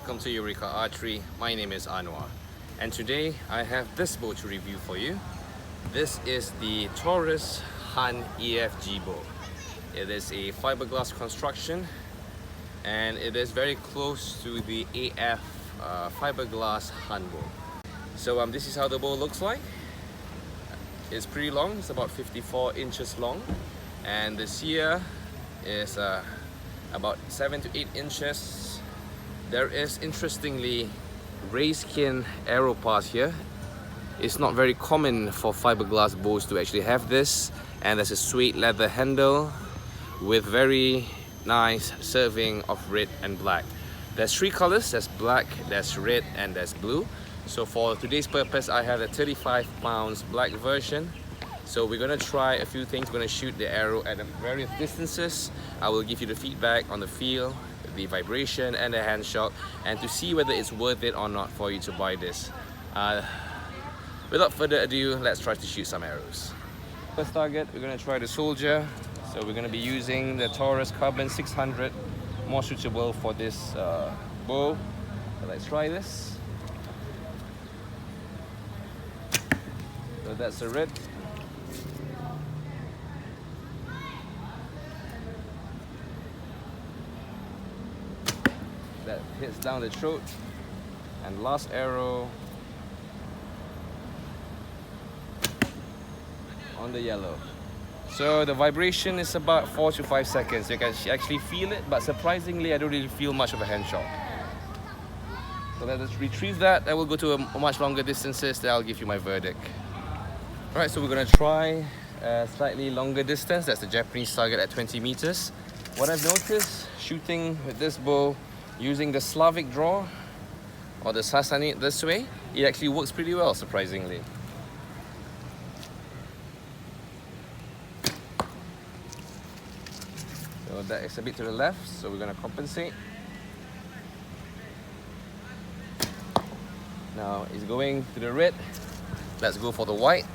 welcome to Eureka Archery. My name is Anwar, and today I have this bow to review for you. This is the Taurus Han EFG Bow. It is a fiberglass construction and it is very close to the AF fiberglass Han Bow. So this is how the bow looks like. It's pretty long, it's about 54 inches long, and the sear is about 7 to 8 inches. There is, interestingly, raised skin arrow pass here. It's not very common for fiberglass bows to actually have this, and there's a suede leather handle with very nice serving of red and black. There's 3 colors, there's black, there's red, and there's blue. So for today's purpose, I have a 35 pounds black version. So we're gonna try a few things. We're gonna shoot the arrow at various distances. I will give you the feedback on the feel, the vibration, and the hand shock, and to see whether it's worth it or not for you to buy this. Without further ado, let's try to shoot some arrows. First target, we're gonna try the soldier. So we're gonna be using the Taurus Carbon 600, more suitable for this bow. So let's try this. So that's the red. That hits down the throat. And last arrow on the yellow. So the vibration is about 4 to 5 seconds. You can actually feel it, but surprisingly I don't really feel much of a hand shock. So let's retrieve that. I will go to a much longer distances, then I'll give you my verdict. Alright, so we're going to try a slightly longer distance. That's the Japanese target at 20 meters. What I've noticed shooting with this bow using the Slavic draw or the Sassanid this way, it actually works pretty well, surprisingly. So that is a bit to the left, so we're going to compensate. Now it's going to the red. Let's go for the white.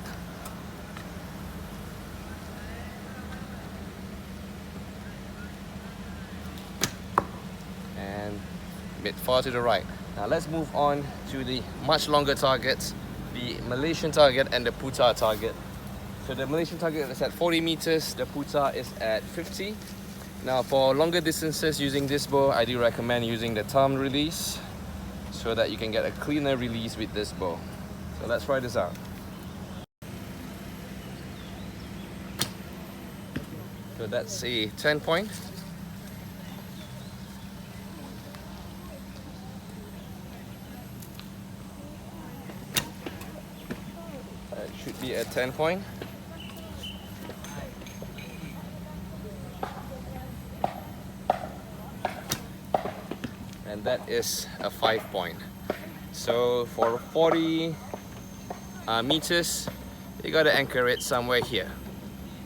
And a bit far to the right. Now let's move on to the much longer targets, the Malaysian target and the Putar target. So the Malaysian target is at 40 meters, the Putar is at 50. Now for longer distances using this bow, I do recommend using the thumb release so that you can get a cleaner release with this bow. So let's try this out. So that's a 10 point. That should be a 10 point. And that is a 5 point. So for 40 meters, you gotta anchor it somewhere here.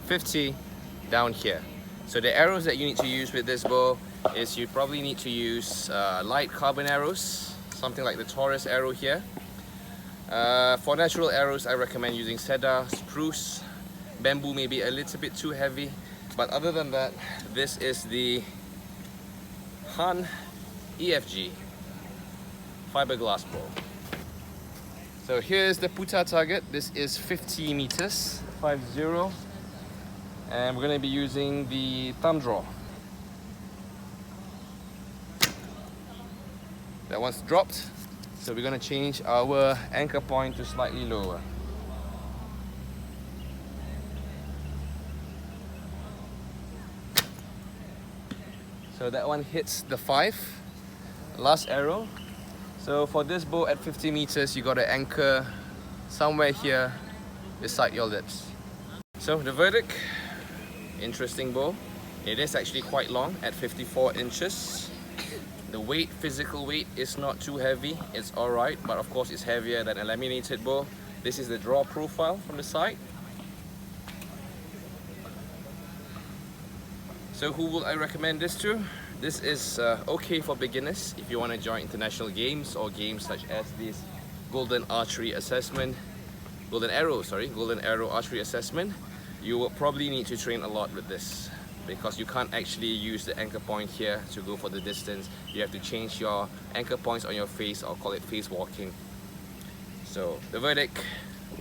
50 down here. So the arrows that you need to use with this bow is you probably need to use light carbon arrows, something like the Taurus arrow here. For natural arrows, I recommend using cedar, spruce. Bamboo may be a little bit too heavy, but other than that, this is the Han EFG fiberglass bow. So here's the Putar target. This is 50 meters, 50, and we're going to be using the thumb draw. That one's dropped, so we're going to change our anchor point to slightly lower. So that one hits the 5. Last arrow. So for this bow at 50 meters, you got to anchor somewhere here beside your lips. So the verdict, interesting bow. It is actually quite long at 54 inches. The weight, physical weight, is not too heavy. It's alright, but of course it's heavier than a laminated bow. This is the draw profile from the side. So who will I recommend this to? This is okay for beginners if you want to join international games or games such as this Golden Arrow Archery Assessment. You will probably need to train a lot with this. because you can't actually use the anchor point here to go for the distance. You have to change your anchor points on your face, or call it face walking. So the verdict,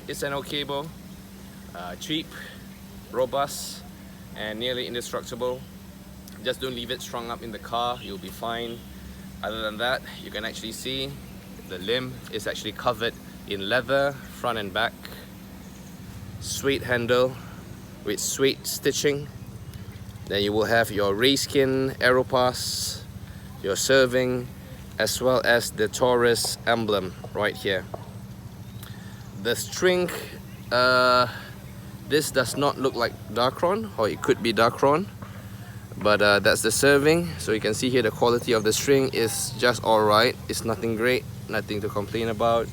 it's an okay bow, cheap, robust, and nearly indestructible. Just don't leave it strung up in the car, you'll be fine. Other than that, you can actually see the limb is actually covered in leather, front and back. Suede handle with suede stitching. Then you will have your rayskin arrow pass, your serving, as well as the Taurus emblem right here. The string, this does not look like Dacron, or it could be Dacron, but that's the serving. So you can see here the quality of the string is just alright. It's nothing great, nothing to complain about.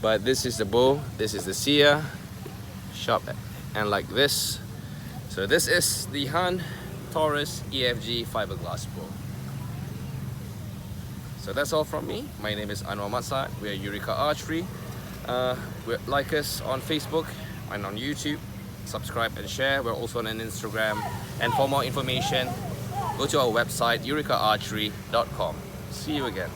But this is the bow, this is the sear, sharp and like this. So this is the Han Taurus EFG fiberglass bow. So that's all from me. My name is Anwar Matsad. We are Eureka Archery. Like us on Facebook and on YouTube. Subscribe and share. We're also on Instagram. And for more information, go to our website, eurekaarchery.com. See you again.